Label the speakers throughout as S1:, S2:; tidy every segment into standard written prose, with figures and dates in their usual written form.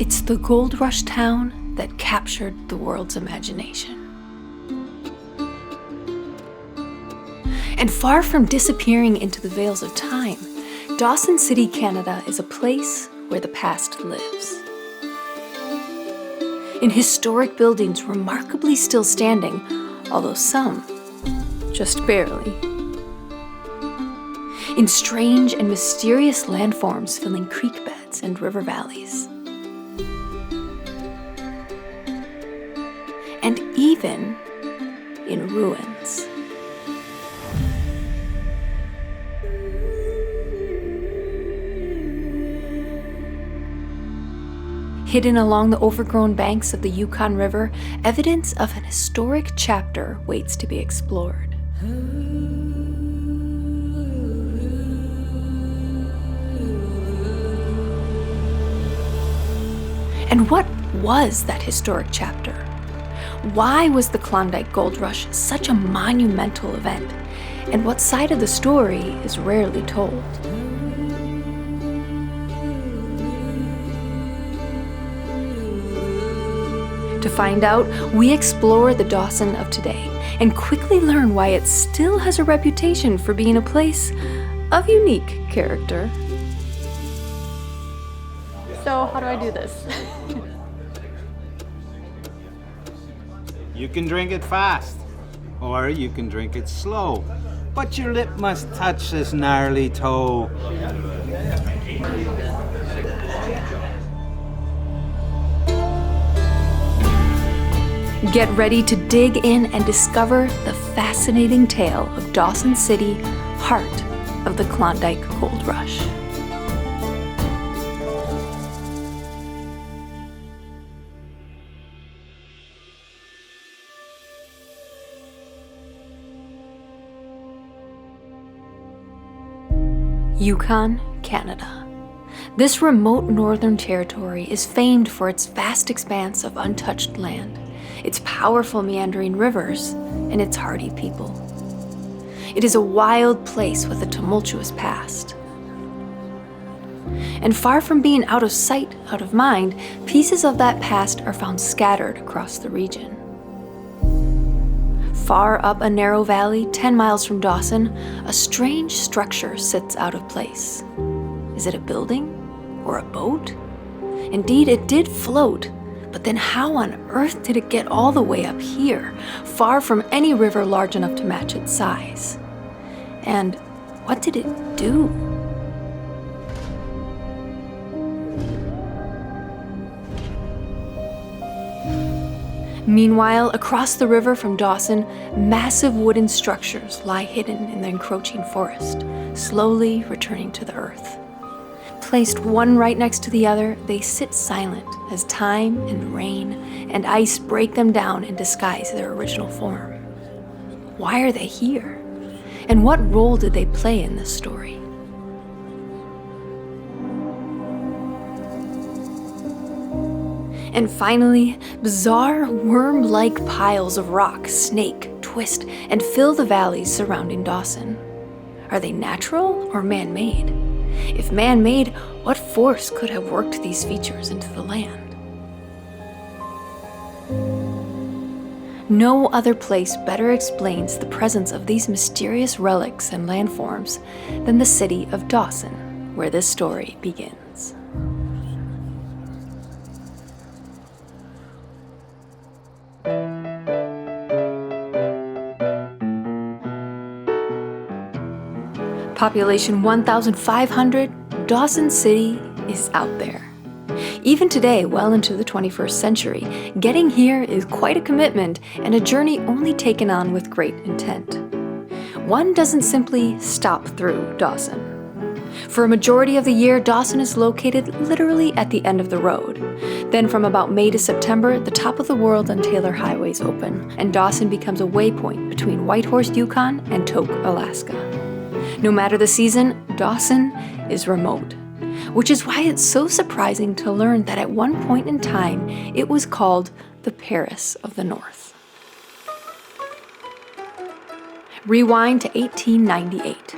S1: It's the gold rush town that captured the world's imagination. And far from disappearing into the veils of time, Dawson City, Canada is a place where the past lives. In historic buildings remarkably still standing, although some just barely. In strange and mysterious landforms filling creek beds and river valleys. And even in ruins. Hidden along the overgrown banks of the Yukon River, evidence of an historic chapter waits to be explored. And what was that historic chapter? Why was the Klondike Gold Rush such a monumental event? And what side of the story is rarely told? To find out, we explore the Dawson of today and quickly learn why it still has a reputation for being a place of unique character.
S2: So, how do I do this?
S3: You can drink it fast, or you can drink it slow, but your lip must touch this gnarly toe.
S1: Get ready to dig in and discover the fascinating tale of Dawson City, heart of the Klondike Gold Rush. Yukon, Canada. This remote northern territory is famed for its vast expanse of untouched land, its powerful meandering rivers, and its hardy people. It is a wild place with a tumultuous past. And far from being out of sight, out of mind, pieces of that past are found scattered across the region. Far up a narrow valley, 10 miles from Dawson, a strange structure sits out of place. Is it a building or a boat? Indeed, it did float, but then how on earth did it get all the way up here, far from any river large enough to match its size? And what did it do? Meanwhile, across the river from Dawson, massive wooden structures lie hidden in the encroaching forest, slowly returning to the earth. Placed one right next to the other, they sit silent as time and rain and ice break them down and disguise their original form. Why are they here? And what role did they play in this story? And finally, bizarre worm-like piles of rock snake, twist, and fill the valleys surrounding Dawson. Are they natural or man-made? If man-made, what force could have worked these features into the land? No other place better explains the presence of these mysterious relics and landforms than the city of Dawson, where this story begins. Population 1,500, Dawson City is out there. Even today, well into the 21st century, getting here is quite a commitment and a journey only taken on with great intent. One doesn't simply stop through Dawson. For a majority of the year, Dawson is located literally at the end of the road. Then from about May to September, the top of the world and Taylor highways open, and Dawson becomes a waypoint between Whitehorse, Yukon, and Tok, Alaska. No matter the season, Dawson is remote, which is why it's so surprising to learn that at one point in time, it was called the Paris of the North. Rewind to 1898.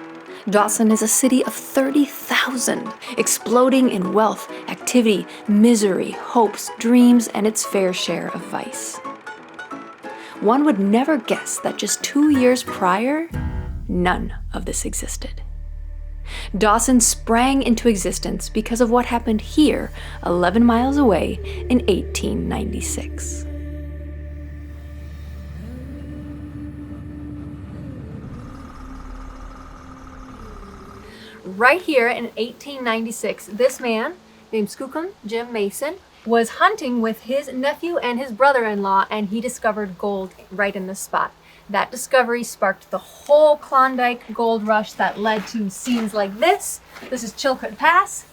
S1: Dawson is a city of 30,000, exploding in wealth, activity, misery, hopes, dreams, and its fair share of vice. One would never guess that just 2 years prior, none of this existed. Dawson sprang into existence because of what happened here, 11 miles away, in 1896. Right here in 1896, this man, named Skookum Jim Mason, was hunting with his nephew and his brother-in-law, and he discovered gold right in this spot. That discovery sparked the whole Klondike Gold Rush that led to scenes like this. This is Chilkoot Pass.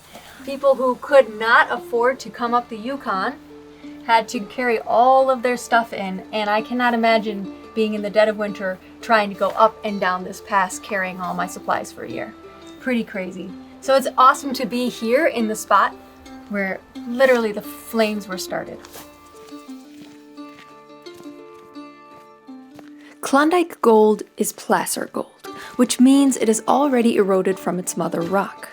S1: People who could not afford to come up the Yukon had to carry all of their stuff in, and I cannot imagine being in the dead of winter trying to go up and down this pass carrying all my supplies for a year. Pretty crazy. So it's awesome to be here in the spot where literally the flames were started. Klondike gold is placer gold, which means it is already eroded from its mother rock.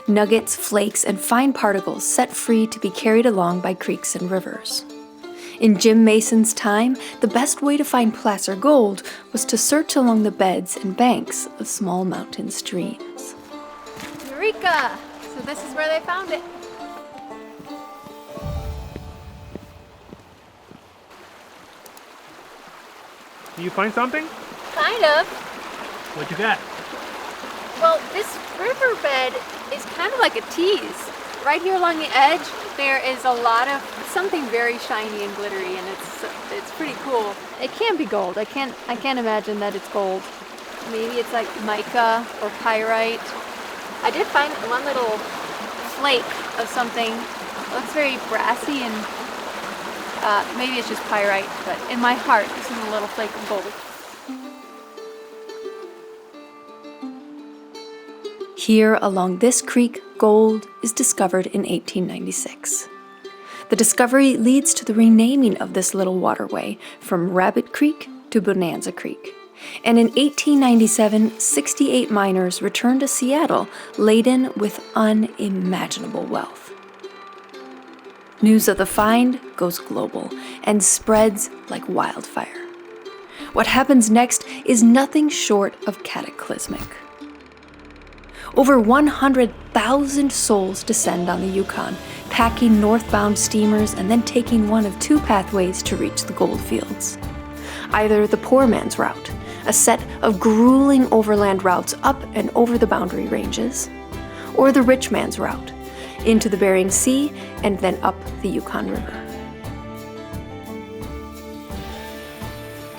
S1: Nuggets, flakes, and fine particles set free to be carried along by creeks and rivers. In Jim Mason's time, the best way to find placer gold was to search along the beds and banks of small mountain streams.
S2: Eureka! So this is where they found it.
S4: Did you find something?
S2: Kind of.
S4: What you got?
S2: Well, this riverbed is kind of like a tease. Right here along the edge, there is a lot of something very shiny and glittery, and it's pretty cool. It can't be gold. I can't imagine that it's gold. Maybe it's like mica or pyrite. I did find one little flake of something. It looks very brassy, and maybe it's just pyrite, but in my heart, this is a little flake of gold.
S1: Here along this creek, gold is discovered in 1896. The discovery leads to the renaming of this little waterway from Rabbit Creek to Bonanza Creek. And in 1897, 68 miners returned to Seattle laden with unimaginable wealth. News of the find goes global and spreads like wildfire. What happens next is nothing short of cataclysmic. Over 100,000 souls descend on the Yukon, packing northbound steamers and then taking one of two pathways to reach the gold fields. Either the poor man's route, a set of grueling overland routes up and over the boundary ranges, or the rich man's route, into the Bering Sea and then up the Yukon River.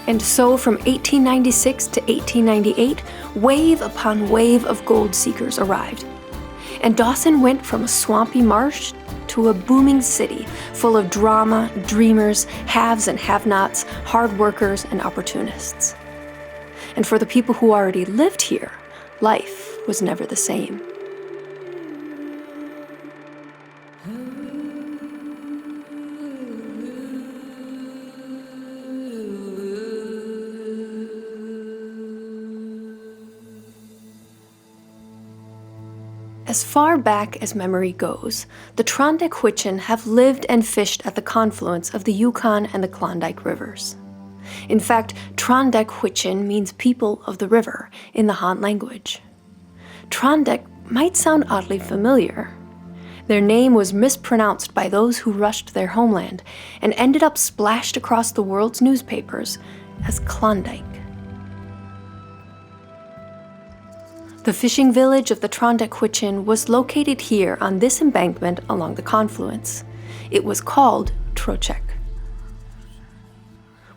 S1: And so from 1896 to 1898, wave upon wave of gold seekers arrived. And Dawson went from a swampy marsh to a booming city full of drama, dreamers, haves and have-nots, hard workers and opportunists. And for the people who already lived here, life was never the same. As far back as memory goes, the Trondheim have lived and fished at the confluence of the Yukon and the Klondike rivers. In fact, Trondheim means people of the river in the Han language. Trondheim might sound oddly familiar. Their name was mispronounced by those who rushed their homeland and ended up splashed across the world's newspapers as Klondike. The fishing village of the Trondheim was located here on this embankment along the confluence. It was called Trochek.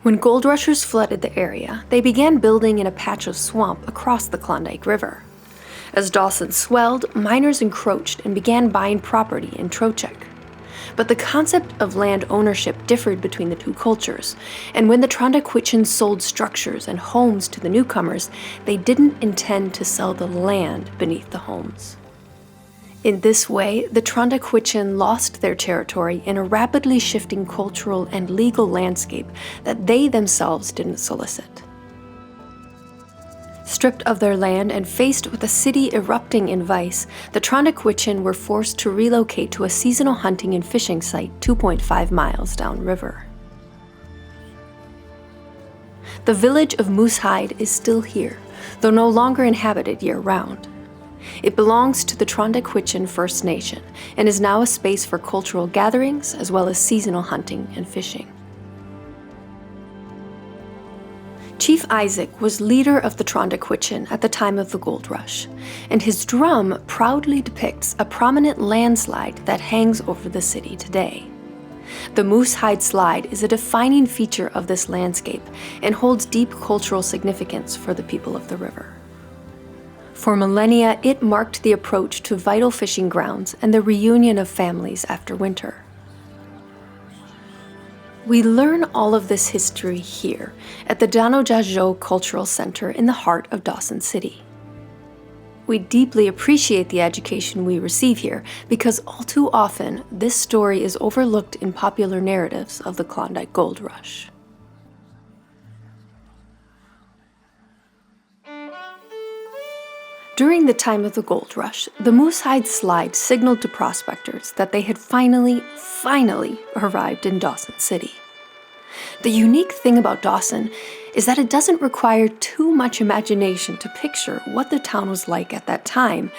S1: When gold rushers flooded the area, they began building in a patch of swamp across the Klondike River. As Dawson swelled, miners encroached and began buying property in Trochek. But the concept of land ownership differed between the two cultures, and when the Trondheim sold structures and homes to the newcomers, they didn't intend to sell the land beneath the homes. In this way, the Trondheim lost their territory in a rapidly shifting cultural and legal landscape that they themselves didn't solicit. Stripped of their land and faced with a city erupting in vice, the Klondike were forced to relocate to a seasonal hunting and fishing site 2.5 miles downriver. The village of Moosehide is still here, though no longer inhabited year-round. It belongs to the Klondike First Nation and is now a space for cultural gatherings as well as seasonal hunting and fishing. Chief Isaac was leader of the Klondike at the time of the gold rush, and his drum proudly depicts a prominent landslide that hangs over the city today. The Moosehide Slide is a defining feature of this landscape and holds deep cultural significance for the people of the river. For millennia, it marked the approach to vital fishing grounds and the reunion of families after winter. We learn all of this history here at the Danojajo Cultural Center in the heart of Dawson City. We deeply appreciate the education we receive here because all too often this story is overlooked in popular narratives of the Klondike Gold Rush. During the time of the gold rush, the Moosehide Slide signaled to prospectors that they had finally arrived in Dawson City. The unique thing about Dawson is that it doesn't require too much imagination to picture what the town was like at that time,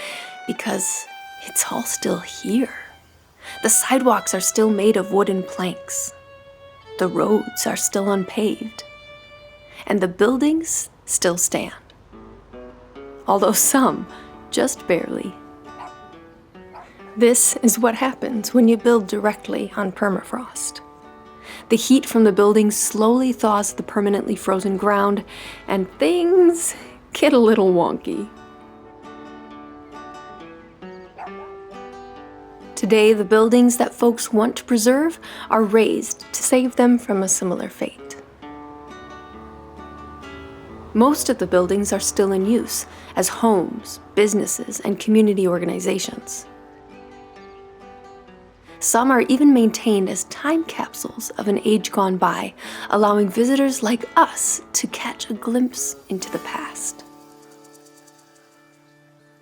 S1: because it's all still here. The sidewalks are still made of wooden planks. The roads are still unpaved. And the buildings still stand. Although some just barely. This is what happens when you build directly on permafrost. The heat from the buildings slowly thaws the permanently frozen ground, and things get a little wonky. Today, the buildings that folks want to preserve are razed to save them from a similar fate. Most of the buildings are still in use as homes, businesses, and community organizations. Some are even maintained as time capsules of an age gone by, allowing visitors like us to catch a glimpse into the past.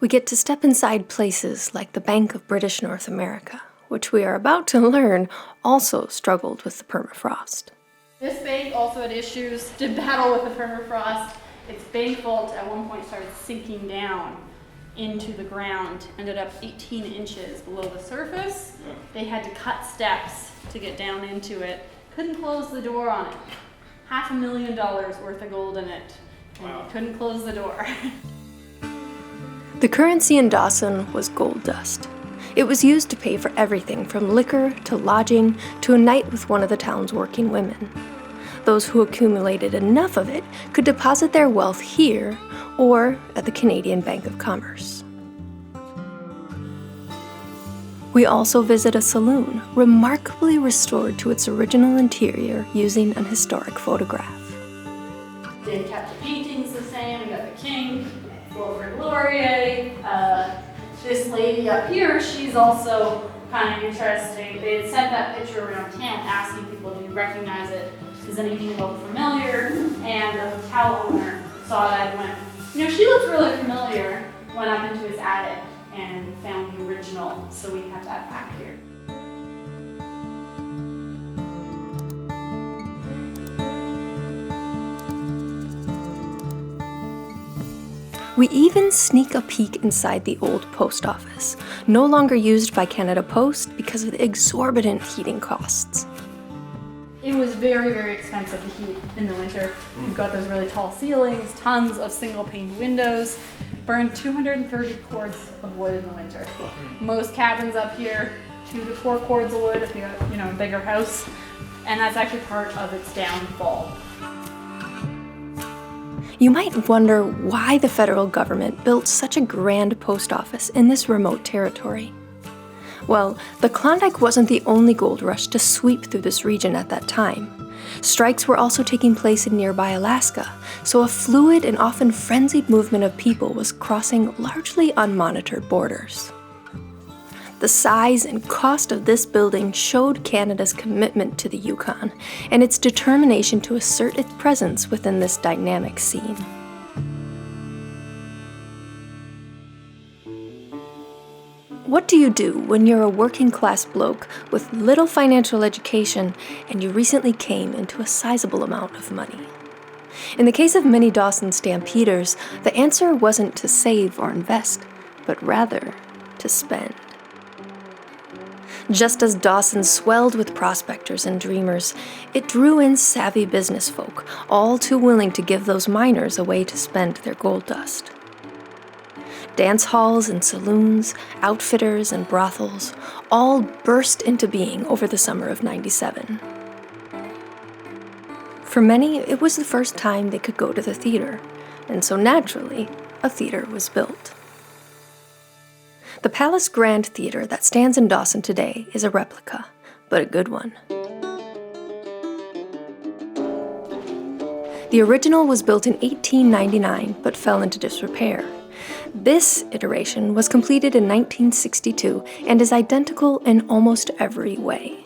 S1: We get to step inside places like the Bank of British North America, which we are about to learn also struggled with the permafrost.
S5: This bank also had issues to battle with the permafrost. Its bank vault at one point started sinking down into the ground, ended up 18 inches below the surface. They had to cut steps to get down into it. Couldn't close the door on it. $500,000 worth of gold in it. And couldn't close the door.
S1: The currency in Dawson was gold dust. It was used to pay for everything from liquor to lodging to a night with one of the town's working women. Those who accumulated enough of it could deposit their wealth here or at the Canadian Bank of Commerce. We also visit a saloon, remarkably restored to its original interior using an historic photograph.
S5: They kept the paintings the same. We got the king, Wilfrid Laurier. This lady up here, she's also kind of interesting. They had sent that picture around town asking people, do you recognize it? Does anything look familiar? And the hotel owner saw that and went, she looks really familiar. Went up into his attic and found the original, so we have that back here.
S1: We even sneak a peek inside the old post office, no longer used by Canada Post because of the exorbitant heating costs.
S5: It was very, very expensive to heat in the winter. You've got those really tall ceilings, tons of single-pane windows, burned 230 cords of wood in the winter. Most cabins up here, 2 to 4 cords of wood if you got, a bigger house, and that's actually part of its downfall.
S1: You might wonder why the federal government built such a grand post office in this remote territory. Well, the Klondike wasn't the only gold rush to sweep through this region at that time. Strikes were also taking place in nearby Alaska, so a fluid and often frenzied movement of people was crossing largely unmonitored borders. The size and cost of this building showed Canada's commitment to the Yukon and its determination to assert its presence within this dynamic scene. What do you do when you're a working class bloke with little financial education and you recently came into a sizable amount of money? In the case of many Dawson stampeders, the answer wasn't to save or invest, but rather to spend. Just as Dawson swelled with prospectors and dreamers, it drew in savvy business folk, all too willing to give those miners a way to spend their gold dust. Dance halls and saloons, outfitters and brothels, all burst into being over the summer of '97. For many, it was the first time they could go to the theater, and so naturally, a theater was built. The Palace Grand Theater that stands in Dawson today is a replica, but a good one. The original was built in 1899 but fell into disrepair. This iteration was completed in 1962 and is identical in almost every way.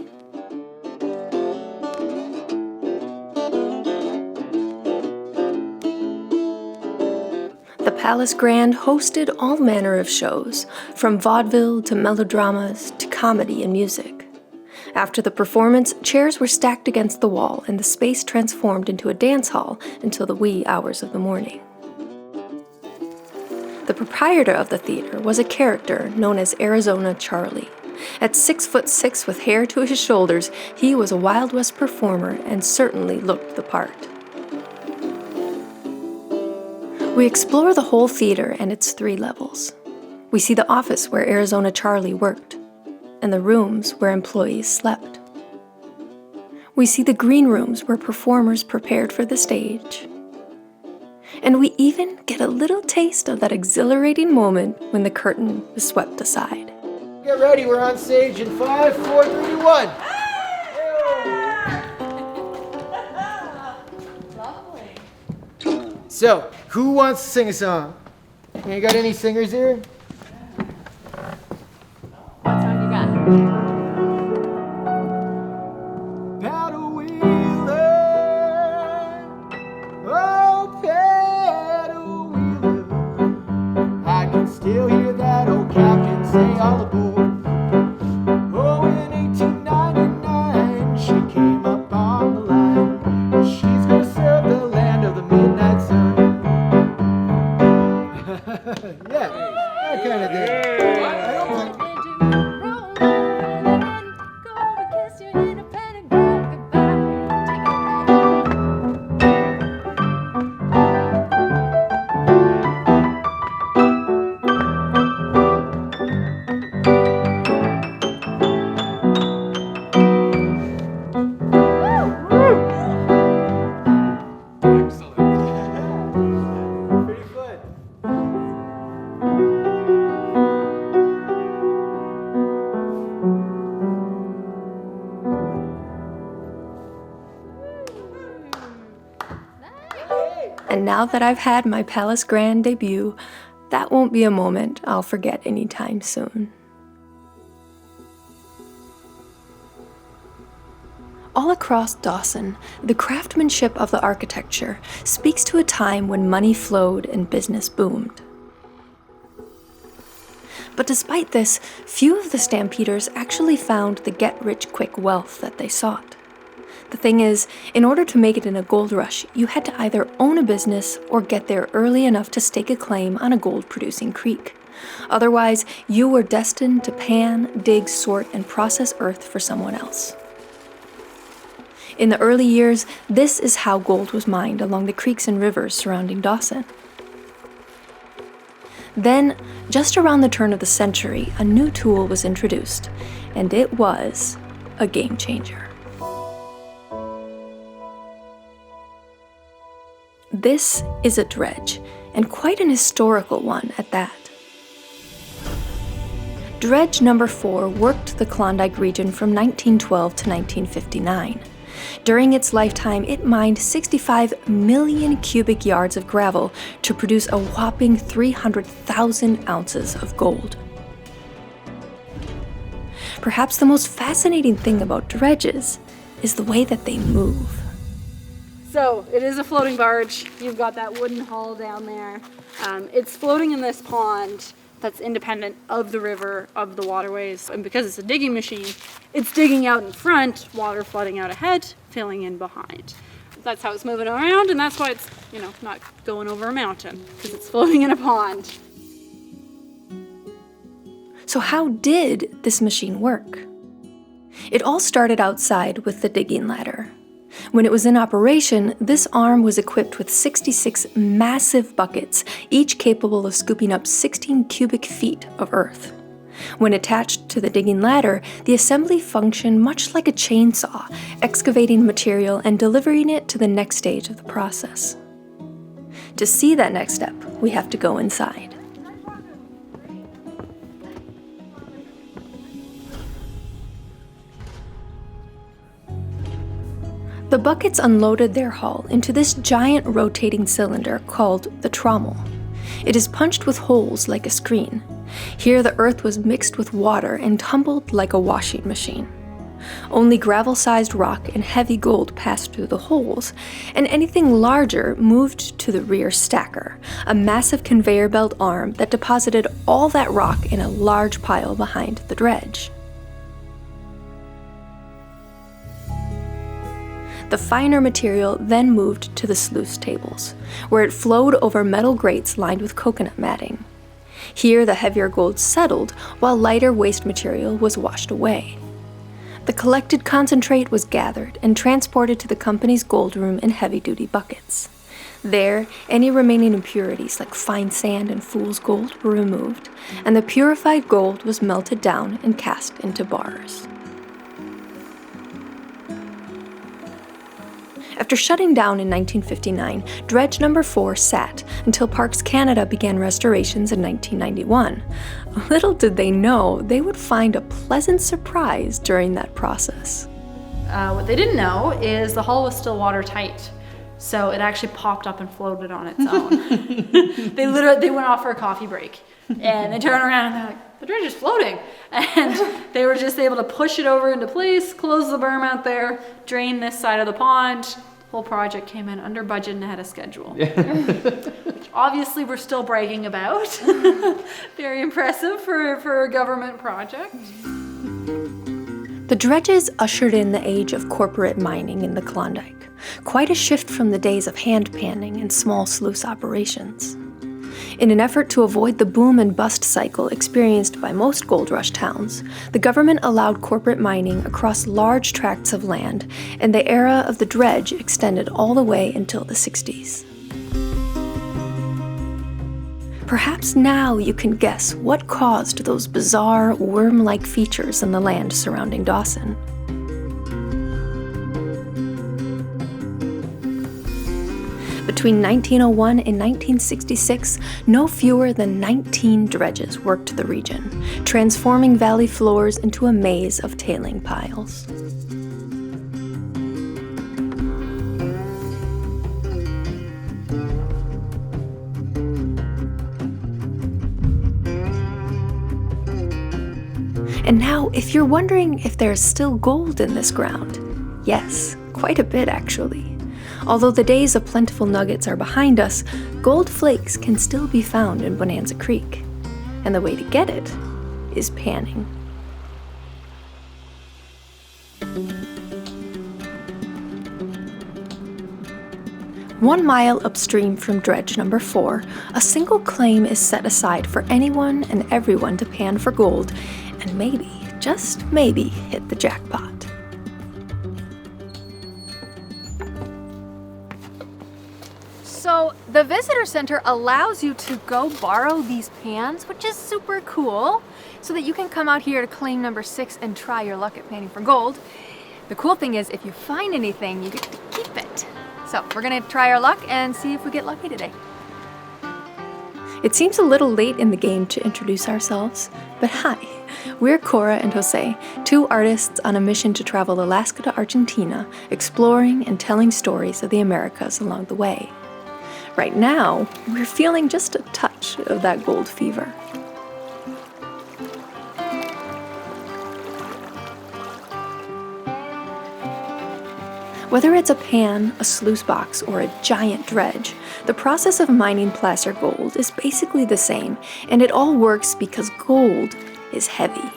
S1: The Palace Grand hosted all manner of shows, from vaudeville to melodramas to comedy and music. After the performance, chairs were stacked against the wall and the space transformed into a dance hall until the wee hours of the morning. The proprietor of the theater was a character known as Arizona Charlie. At 6'6" with hair to his shoulders, he was a Wild West performer and certainly looked the part. We explore the whole theater and its 3 levels. We see the office where Arizona Charlie worked, and the rooms where employees slept. We see the green rooms where performers prepared for the stage. And we even get a little taste of that exhilarating moment when the curtain was swept aside.
S6: Get ready, we're on stage in 5, 4, 3, 2, 1. So, who wants to sing a song? You got any singers here?
S2: What song you got?
S6: Paddle wheeler, oh paddle wheeler, I can still hear that old captain say all aboard. Oh, in 1899 she came up on the line. She's gonna serve the land of the midnight sun. Yeah, that kind of thing. I don't play.
S1: And now that I've had my Palace Grand debut, that won't be a moment I'll forget anytime soon. All across Dawson, the craftsmanship of the architecture speaks to a time when money flowed and business boomed. But despite this, few of the stampeders actually found the get-rich-quick wealth that they sought. The thing is, in order to make it in a gold rush, you had to either own a business or get there early enough to stake a claim on a gold-producing creek. Otherwise, you were destined to pan, dig, sort, and process earth for someone else. In the early years, this is how gold was mined along the creeks and rivers surrounding Dawson. Then, just around the turn of the century, a new tool was introduced, and it was a game changer. This is a dredge, and quite an historical one at that. Dredge number 4 worked the Klondike region from 1912 to 1959. During its lifetime, it mined 65 million cubic yards of gravel to produce a whopping 300,000 ounces of gold. Perhaps the most fascinating thing about dredges is the way that they move.
S5: So it is a floating barge. You've got that wooden hull down there. It's floating in this pond that's independent of the river, of the waterways. And because it's a digging machine, it's digging out in front, water flooding out ahead, filling in behind. That's how it's moving around, and that's why it's, not going over a mountain, because it's floating in a pond.
S1: So how did this machine work? It all started outside with the digging ladder. When it was in operation, this arm was equipped with 66 massive buckets, each capable of scooping up 16 cubic feet of earth. When attached to the digging ladder, the assembly functioned much like a chainsaw, excavating material and delivering it to the next stage of the process. To see that next step, we have to go inside. The buckets unloaded their hull into this giant rotating cylinder called the trommel. It is punched with holes like a screen. Here the earth was mixed with water and tumbled like a washing machine. Only gravel-sized rock and heavy gold passed through the holes, and anything larger moved to the rear stacker, a massive conveyor belt arm that deposited all that rock in a large pile behind the dredge. The finer material then moved to the sluice tables, where it flowed over metal grates lined with coconut matting. Here the heavier gold settled, while lighter waste material was washed away. The collected concentrate was gathered and transported to the company's gold room in heavy-duty buckets. There, any remaining impurities like fine sand and fool's gold were removed, and the purified gold was melted down and cast into bars. After shutting down in 1959, Dredge No. 4 sat until Parks Canada began restorations in 1991. Little did they know they would find a pleasant surprise during that process.
S5: What they didn't know is the hull was still watertight, so it actually popped up and floated on its own. They went off for a coffee break, and they turned around and they're like, the dredge is floating. And they were just able to push it over into place, close the berm out there, drain this side of the pond. Whole project came in under budget and ahead of schedule. Which obviously we're still bragging about. Very impressive for a government project.
S1: The dredges ushered in the age of corporate mining in the Klondike, quite a shift from the days of hand panning and small sluice operations. In an effort to avoid the boom and bust cycle experienced by most gold rush towns, the government allowed corporate mining across large tracts of land, and the era of the dredge extended all the way until the 60s. Perhaps now you can guess what caused those bizarre, worm-like features in the land surrounding Dawson. Between 1901 and 1966, no fewer than 19 dredges worked the region, transforming valley floors into a maze of tailing piles. And now, if you're wondering if there's still gold in this ground, yes, quite a bit actually. Although the days of plentiful nuggets are behind us, gold flakes can still be found in Bonanza Creek. And the way to get it is panning. One mile upstream from Dredge No. 4, a single claim is set aside for anyone and everyone to pan for gold and maybe, just maybe, hit the jackpot.
S2: So the visitor center allows you to go borrow these pans, which is super cool, so that you can come out here to claim number 6 and try your luck at panning for gold. The cool thing is, if you find anything, you get to keep it. So we're gonna try our luck and see if we get lucky today.
S1: It seems a little late in the game to introduce ourselves, but hi, we're Cora and Jose, two artists on a mission to travel Alaska to Argentina, exploring and telling stories of the Americas along the way. Right now, we're feeling just a touch of that gold fever. Whether it's a pan, a sluice box, or a giant dredge, the process of mining placer gold is basically the same, and it all works because gold is heavy.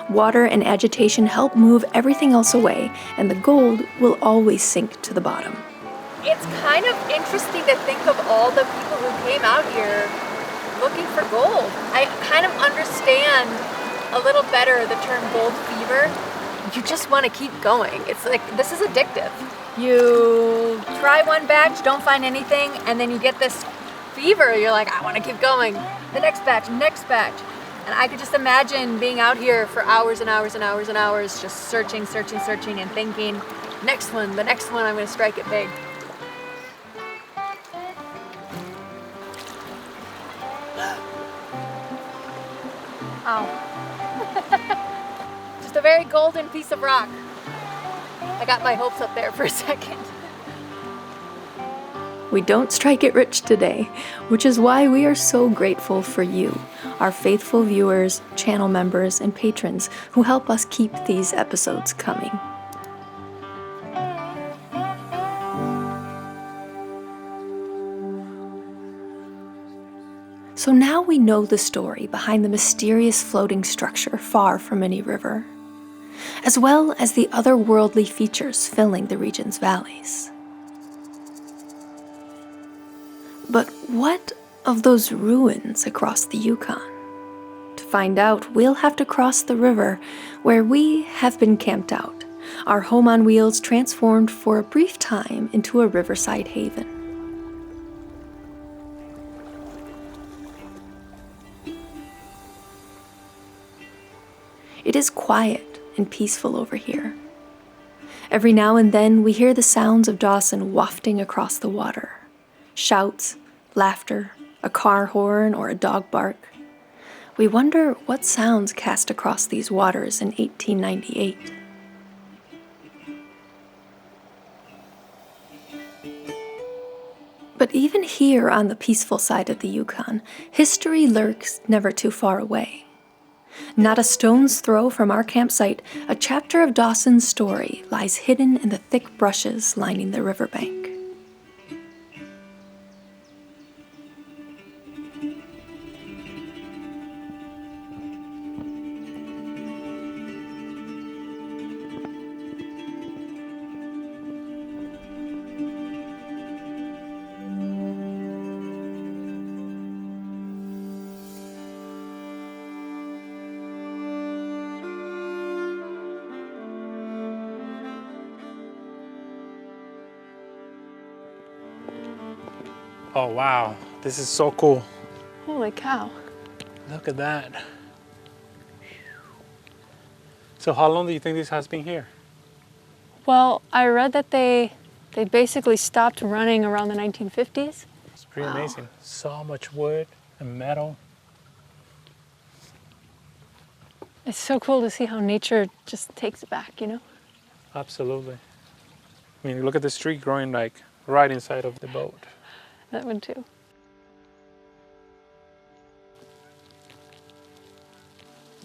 S1: Water and agitation help move everything else away, and the gold will always sink to the bottom.
S2: It's kind of interesting to think of all the people who came out here looking for gold. I kind of understand a little better the term gold fever. You just want to keep going. It's like, this is addictive. You try one batch, don't find anything, and then you get this fever. You're like, I want to keep going. The next batch, next batch. And I could just imagine being out here for hours and hours and hours and hours, just searching, and thinking, next one, the next one, I'm going to strike it big. Ow. Just a very golden piece of rock. I got my hopes up there for a second.
S1: We don't strike it rich today, which is why we are so grateful for you, our faithful viewers, channel members, and patrons who help us keep these episodes coming. So now we know the story behind the mysterious floating structure far from any river, as well as the otherworldly features filling the region's valleys. But what of those ruins across the Yukon? To find out, we'll have to cross the river where we have been camped out, our home on wheels transformed for a brief time into a riverside haven. It is quiet and peaceful over here. Every now and then we hear the sounds of Dawson wafting across the water. Shouts, laughter, a car horn, or a dog bark. We wonder what sounds cast across these waters in 1898. But even here on the peaceful side of the Yukon, history lurks never too far away. Not a stone's throw from our campsite, a chapter of Dawson's story lies hidden in the thick brushes lining the riverbank.
S4: Oh wow, this is so cool.
S2: Holy cow.
S4: Look at that. So how long do you think this has been here?
S2: Well, I read that they basically stopped running around the 1950s.
S4: It's pretty amazing. So much wood and metal.
S2: It's so cool to see how nature just takes it back, you know?
S4: Absolutely. I mean, look at this tree growing like right inside of the boat.
S2: That one too.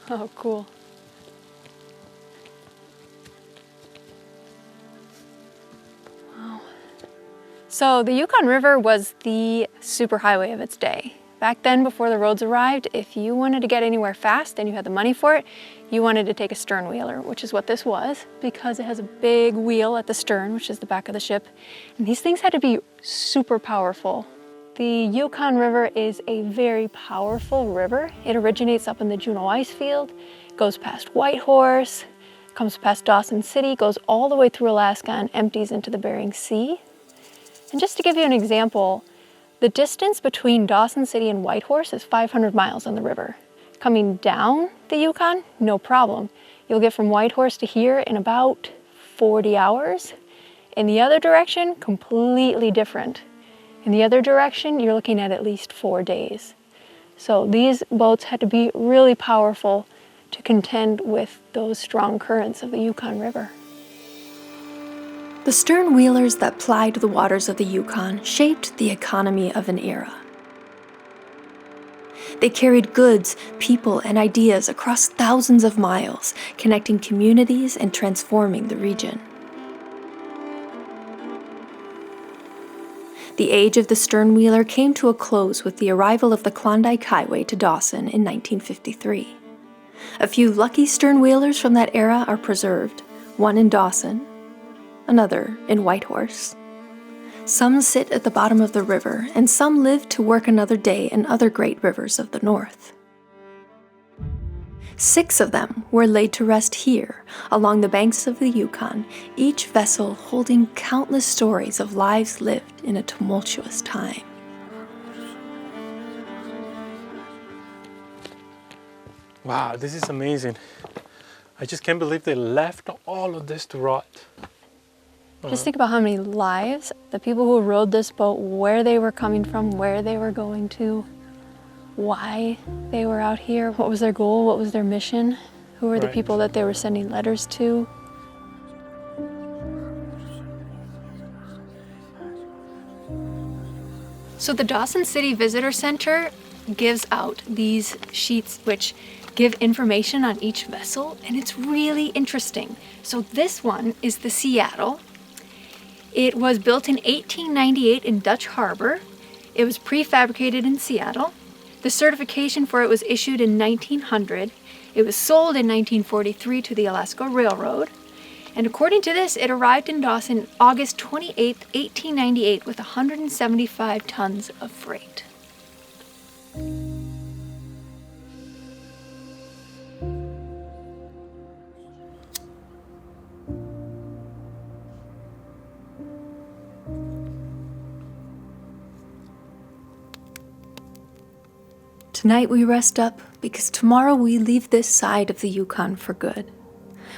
S2: Oh, cool. Wow. So the Yukon River was the superhighway of its day. Back then, before the roads arrived, if you wanted to get anywhere fast and you had the money for it, you wanted to take a stern wheeler, which is what this was, because it has a big wheel at the stern, which is the back of the ship. And these things had to be super powerful. The Yukon River is a very powerful river. It originates up in the Juneau ice field, goes past Whitehorse, comes past Dawson City, goes all the way through Alaska and empties into the Bering Sea. And just to give you an example, the distance between Dawson City and Whitehorse is 500 miles on the river. Coming down the Yukon, no problem. You'll get from Whitehorse to here in about 40 hours. In the other direction, completely different. In the other direction, you're looking at least 4 days. So these boats had to be really powerful to contend with those strong currents of the Yukon River.
S1: The stern wheelers that plied the waters of the Yukon shaped the economy of an era. They carried goods, people, and ideas across thousands of miles, connecting communities and transforming the region. The age of the sternwheeler came to a close with the arrival of the Klondike Highway to Dawson in 1953. A few lucky sternwheelers from that era are preserved, one in Dawson, another in Whitehorse. Some sit at the bottom of the river, and some live to work another day in other great rivers of the north. 6 of them were laid to rest here, along the banks of the Yukon, each vessel holding countless stories of lives lived in a tumultuous time.
S4: Wow, this is amazing. I just can't believe they left all of this to rot.
S2: Just think about how many lives, the people who rowed this boat, where they were coming from, where they were going to, why they were out here, what was their goal, what was their mission, who were the people that they were sending letters to. So the Dawson City Visitor Center gives out these sheets which give information on each vessel, and it's really interesting. So this one is the Seattle. It was built in 1898 in Dutch Harbor. It was prefabricated in Seattle. The certification for it was issued in 1900. It was sold in 1943 to the Alaska Railroad. And according to this, it arrived in Dawson August 28, 1898 with 175 tons of freight.
S1: Tonight we rest up because tomorrow we leave this side of the Yukon for good.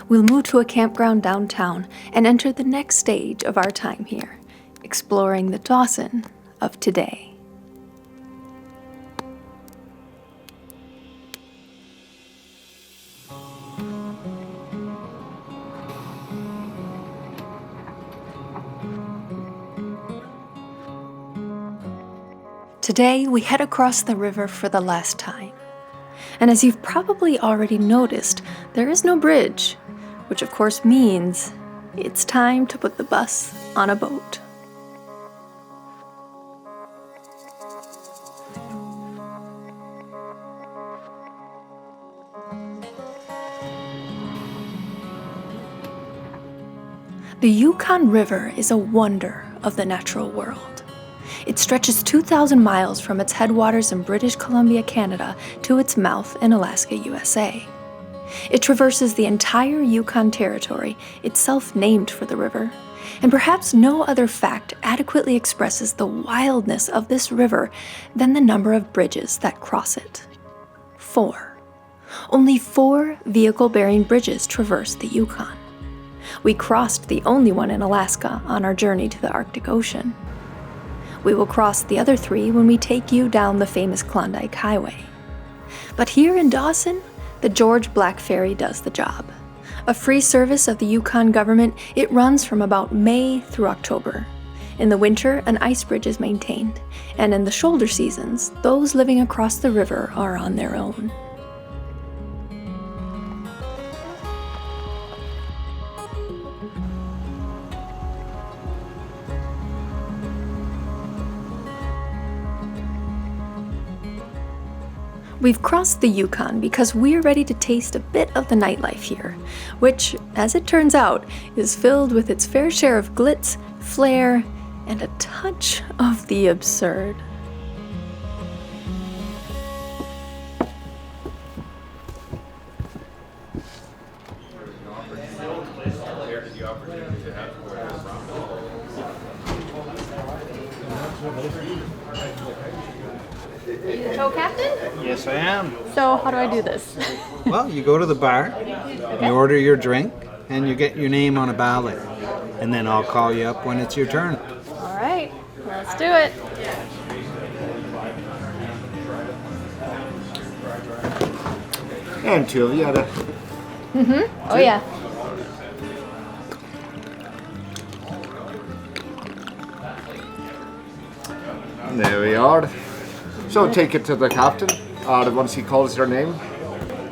S1: We'll move to a campground downtown and enter the next stage of our time here, exploring the Dawson of today. Today, we head across the river for the last time. And as you've probably already noticed, there is no bridge, which of course means it's time to put the bus on a boat. The Yukon River is a wonder of the natural world. It stretches 2,000 miles from its headwaters in British Columbia, Canada, to its mouth in Alaska, USA. It traverses the entire Yukon Territory, itself named for the river, and perhaps no other fact adequately expresses the wildness of this river than the number of bridges that cross it. 4. Only 4 vehicle-bearing bridges traverse the Yukon. We crossed the only one in Alaska on our journey to the Arctic Ocean. We will cross the other 3 when we take you down the famous Klondike Highway. But here in Dawson, the George Black Ferry does the job. A free service of the Yukon government, it runs from about May through October. In the winter, an ice bridge is maintained, and in the shoulder seasons, those living across the river are on their own. We've crossed the Yukon because we're ready to taste a bit of the nightlife here, which, as it turns out, is filled with its fair share of glitz, flair, and a touch of the absurd.
S2: You the tow captain?
S3: Yes, I am.
S2: So how do I do this?
S3: Well, you go to the bar, you order your drink, and you get your name on a ballot. And then I'll call you up when it's your turn.
S2: All right, let's do it.
S6: And 2 of you had a...
S2: Mm-hmm. Oh yeah.
S6: There we are. So take it to the captain, once he calls your name.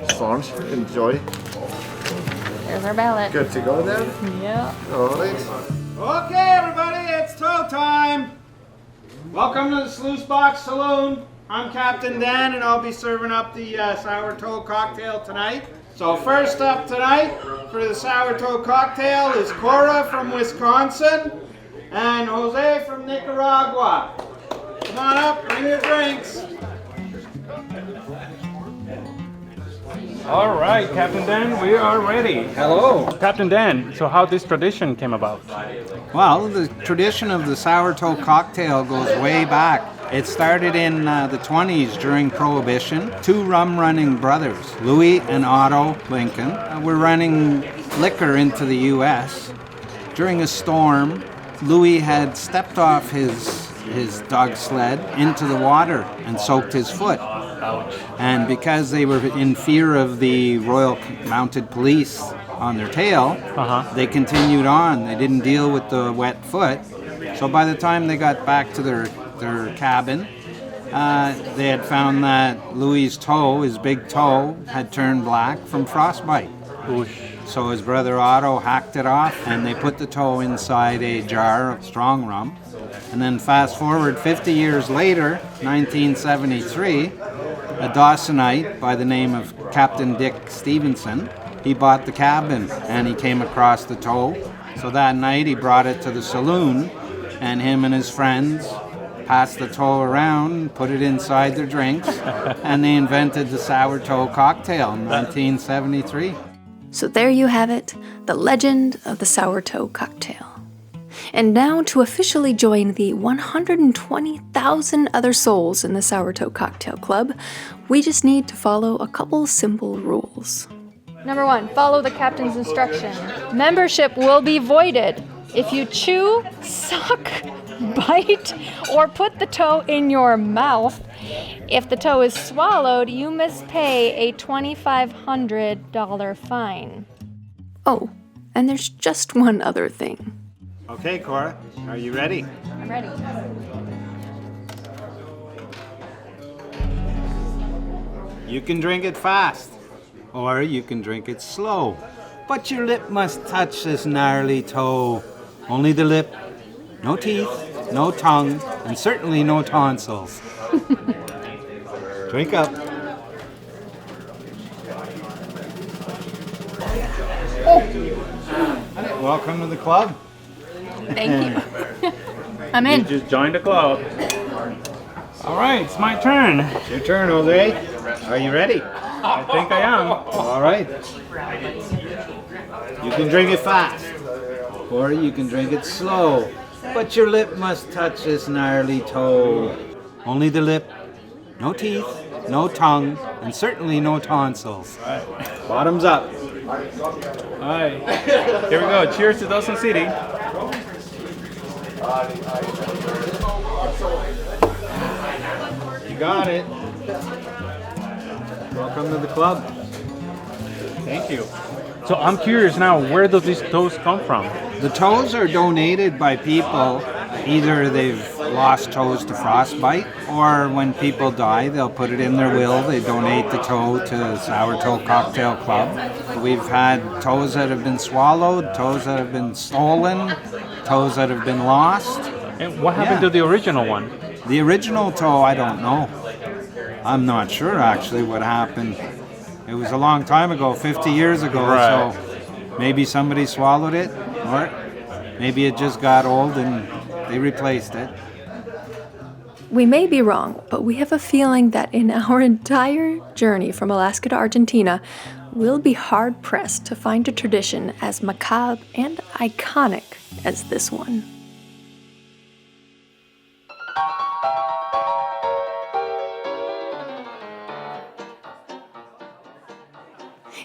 S6: Sounds, enjoy.
S2: There's our ballot.
S6: Good to go then?
S2: Yeah.
S6: Alright.
S3: Okay, everybody, it's tow time. Welcome to the Sluice Box Saloon. I'm Captain Dan and I'll be serving up the Sourtoe Cocktail tonight. So first up tonight for the Sourtoe Cocktail is Cora from Wisconsin and Jose from Nicaragua. Come on up, bring your drinks.
S4: All right, Captain Dan, we are ready.
S3: Hello.
S4: Captain Dan, so how this tradition came about?
S3: Well, the tradition of the Sourtoe Cocktail goes way back. It started in the 20s during Prohibition. Two rum-running brothers, Louis and Otto Lincoln, were running liquor into the U.S. During a storm, Louis had stepped off his dog sled into the water and soaked his foot.
S4: Ouch.
S3: And because they were in fear of the Royal Mounted Police on their tail, they continued on. They didn't deal with the wet foot. So by the time they got back to their cabin, they had found that Louis's toe, his big toe, had turned black from frostbite.
S4: Oosh.
S3: So his brother Otto hacked it off and they put the toe inside a jar of strong rum. And then fast forward 50 years later, 1973, a Dawsonite by the name of Captain Dick Stevenson, he bought the cabin and he came across the toe. So that night he brought it to the saloon and him and his friends passed the toe around, put it inside their drinks, and they invented the Sourtoe Cocktail in 1973.
S1: So there you have it, the legend of the Sourtoe Cocktail. And now to officially join the 120,000 other souls in the Sourtoe Cocktail Club, we just need to follow a couple simple rules.
S2: Number 1, follow the captain's instruction. Membership will be voided if you chew, suck, bite, or put the toe in your mouth. If the toe is swallowed, you must pay a $2,500 fine.
S1: Oh, and there's just one other thing.
S3: Okay, Cora, are you ready?
S2: I'm ready.
S3: You can drink it fast, or you can drink it slow. But your lip must touch this gnarly toe. Only the lip, no teeth, no tongue, and certainly no tonsils. Drink up. Welcome to the club.
S2: Thank you. I'm in.
S4: You just joined the club. All right, it's my turn.
S3: It's your turn, Jose. Are you ready?
S4: I think I am.
S3: All right. You can drink it fast, or you can drink it slow. But your lip must touch this gnarly toe. Only the lip, no teeth, no tongue, and certainly no tonsils.
S4: All right.
S3: Bottoms up.
S4: All right. Here we go. Cheers to Dawson City.
S3: You got it. Welcome to the club.
S4: Thank you. So I'm curious now, where do these toes come from?
S3: The toes are donated by people. Either they've lost toes to frostbite, or when people die, they'll put it in their will. They donate the toe to the Sourtoe Cocktail Club. We've had toes that have been swallowed, toes that have been stolen, toes that have been lost.
S4: And what happened to the original one?
S3: The original toe, I don't know. I'm not sure actually what happened. It was a long time ago, 50 years ago,
S4: Right.
S3: so maybe somebody swallowed it, or maybe it just got old and they replaced it.
S1: We may be wrong, but we have a feeling that in our entire journey from Alaska to Argentina, we'll be hard-pressed to find a tradition as macabre and iconic as this one.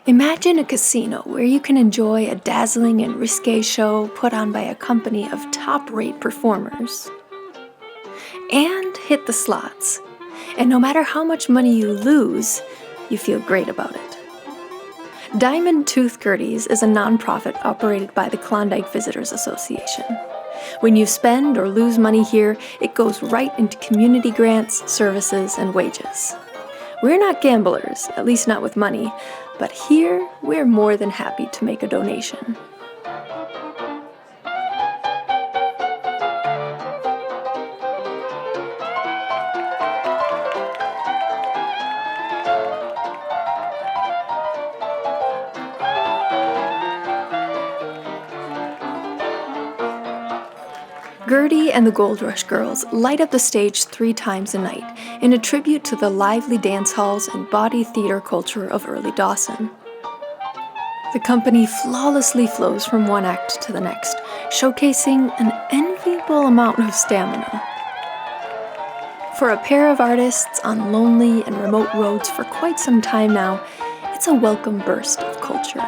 S1: Imagine a casino where you can enjoy a dazzling and risque show put on by a company of top-rate performers. And hit the slots. And no matter how much money you lose, you feel great about it. Diamond Tooth Gerties is a nonprofit operated by the Klondike Visitors Association. When you spend or lose money here, it goes right into community grants, services, and wages. We're not gamblers, at least not with money, but here we're more than happy to make a donation. Gertie and the Gold Rush Girls light up the stage 3 times a night in a tribute to the lively dance halls and body theater culture of early Dawson. The company flawlessly flows from one act to the next, showcasing an enviable amount of stamina. For a pair of artists on lonely and remote roads for quite some time now, it's a welcome burst of culture.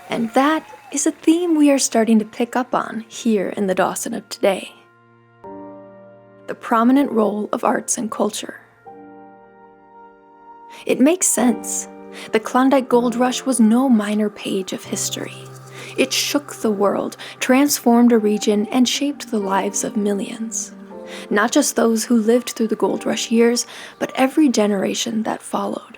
S1: And that is a theme we are starting to pick up on here in the Dawson of today. The prominent role of arts and culture. It makes sense. The Klondike Gold Rush was no minor page of history. It shook the world, transformed a region, and shaped the lives of millions. Not just those who lived through the Gold Rush years, but every generation that followed.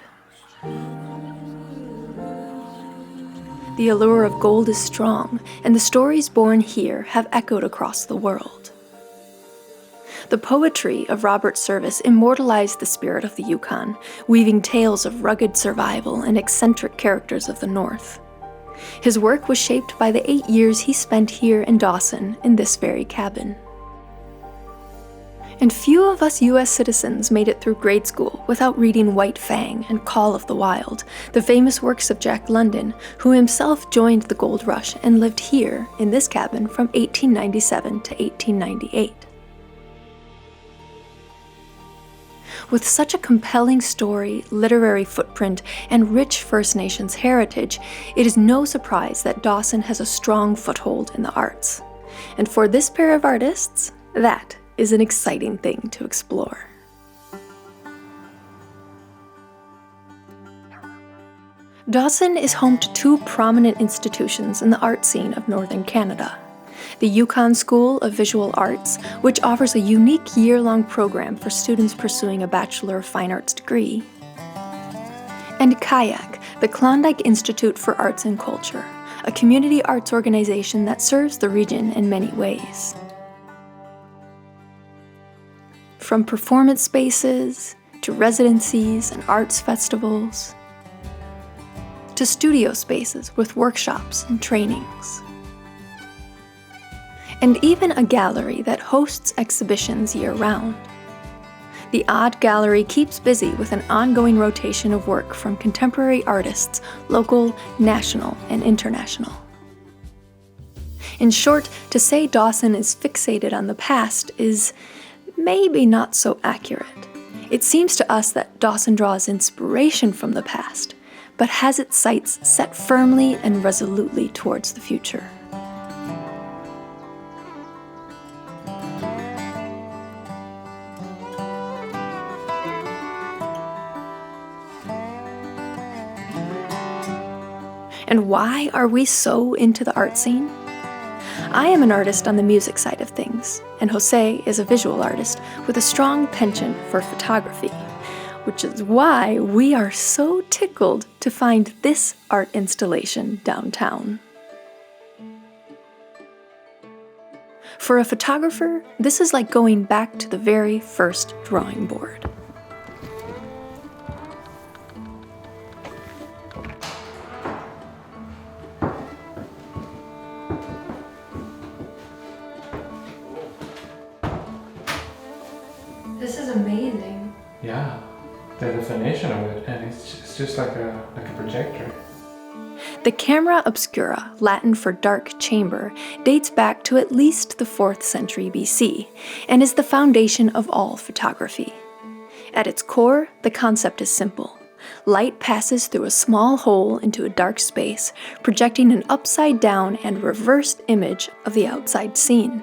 S1: The allure of gold is strong, and the stories born here have echoed across the world. The poetry of Robert Service immortalized the spirit of the Yukon, weaving tales of rugged survival and eccentric characters of the North. His work was shaped by the 8 years he spent here in Dawson in this very cabin. And few of us U.S. citizens made it through grade school without reading White Fang and Call of the Wild, the famous works of Jack London, who himself joined the Gold Rush and lived here in this cabin from 1897 to 1898. With such a compelling story, literary footprint, and rich First Nations heritage, it is no surprise that Dawson has a strong foothold in the arts. And for this pair of artists, that is an exciting thing to explore. Dawson is home to 2 prominent institutions in the art scene of northern Canada. The Yukon School of Visual Arts, which offers a unique year-long program for students pursuing a Bachelor of Fine Arts degree. And Kayak, the Klondike Institute for Arts and Culture, a community arts organization that serves the region in many ways. From performance spaces, to residencies and arts festivals, to studio spaces with workshops and trainings. And even a gallery that hosts exhibitions year-round. The Odd Gallery keeps busy with an ongoing rotation of work from contemporary artists, local, national, and international. In short, to say Dawson is fixated on the past is maybe not so accurate. It seems to us that Dawson draws inspiration from the past, but has its sights set firmly and resolutely towards the future. And why are we so into the art scene? I am an artist on the music side of things, and Jose is a visual artist with a strong penchant for photography, which is why we are so tickled to find this art installation downtown. For a photographer, this is like going back to the very first drawing board. This is amazing.
S4: Yeah, the definition of it, and it's just like a projector.
S1: The camera obscura, Latin for dark chamber, dates back to at least the 4th century BC, and is the foundation of all photography. At its core, the concept is simple. Light passes through a small hole into a dark space, projecting an upside-down and reversed image of the outside scene.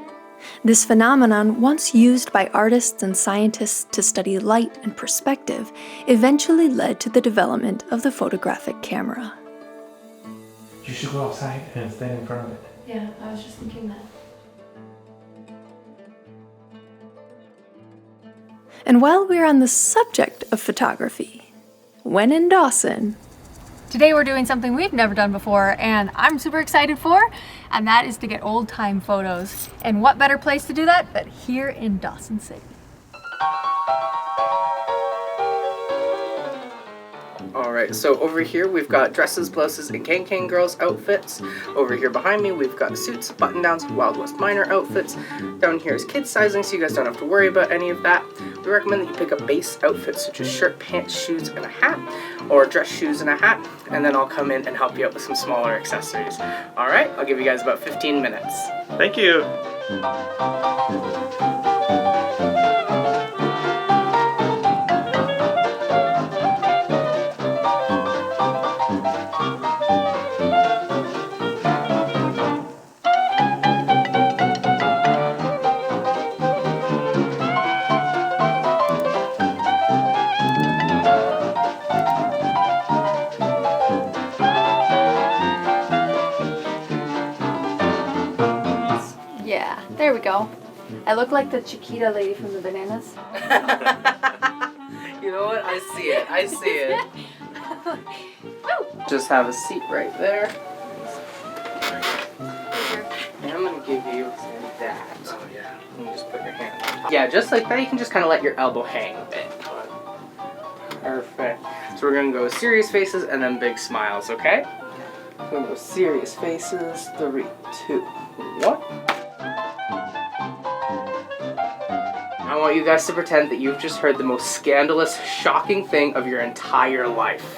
S1: This phenomenon, once used by artists and scientists to study light and perspective, eventually led to the development of the photographic camera.
S4: You should go outside and stand in front of it.
S1: Yeah, I was just thinking that. And while we're on the subject of photography, when in Dawson,
S2: Today we're doing something we've never done before and I'm super excited for, and that is to get old-time photos. And what better place to do that than here in Dawson City.
S7: Alright Alright, so over here we've got dresses, blouses, and Can girls outfits. Over here behind me we've got suits, button-downs, Wild West Miner outfits. Down here is kids sizing, so you guys don't have to worry about any of that. We recommend that you pick up base outfits such as shirt, pants, shoes, and a hat, or dress shoes and a hat, and then I'll come in and help you out with some smaller accessories. Alright, I'll give you guys about 15 minutes.
S8: Thank you.
S2: Yeah, there we go. I look like the Chiquita lady from the bananas.
S7: You know what? I see it. I see it. Just have a seat right there. And I'm gonna give you that. Oh yeah. And you just put your hand on top. Yeah, just like that. You can just kind of let your elbow hang a bit. Perfect. So we're gonna go serious faces and then big smiles, okay? We're gonna go serious faces. 3, 2, 1. I want you guys to pretend that you've just heard the most scandalous, shocking thing of your entire life.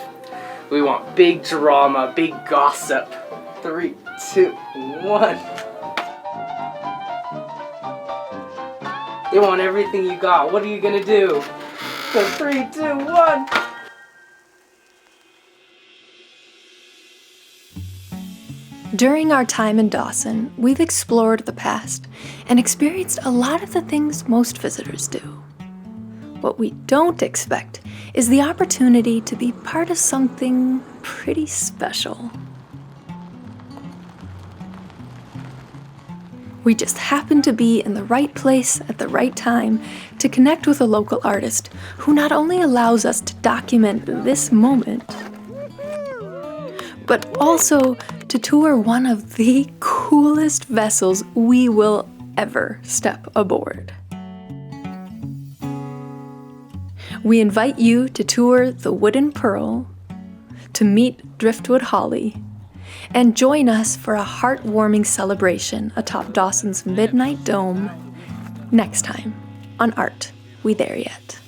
S7: We want big drama, big gossip. 3, 2, 1. They want everything you got. What are you gonna do? So 3, 2, 1.
S1: During our time in Dawson, we've explored the past and experienced a lot of the things most visitors do. What we don't expect is the opportunity to be part of something pretty special. We just happen to be in the right place at the right time to connect with a local artist who not only allows us to document this moment, but also to tour one of the coolest vessels we will ever step aboard. We invite you to tour the Wooden Pearl, to meet Driftwood Holly, and join us for a heartwarming celebration atop Dawson's Midnight Dome next time on Art We There Yet?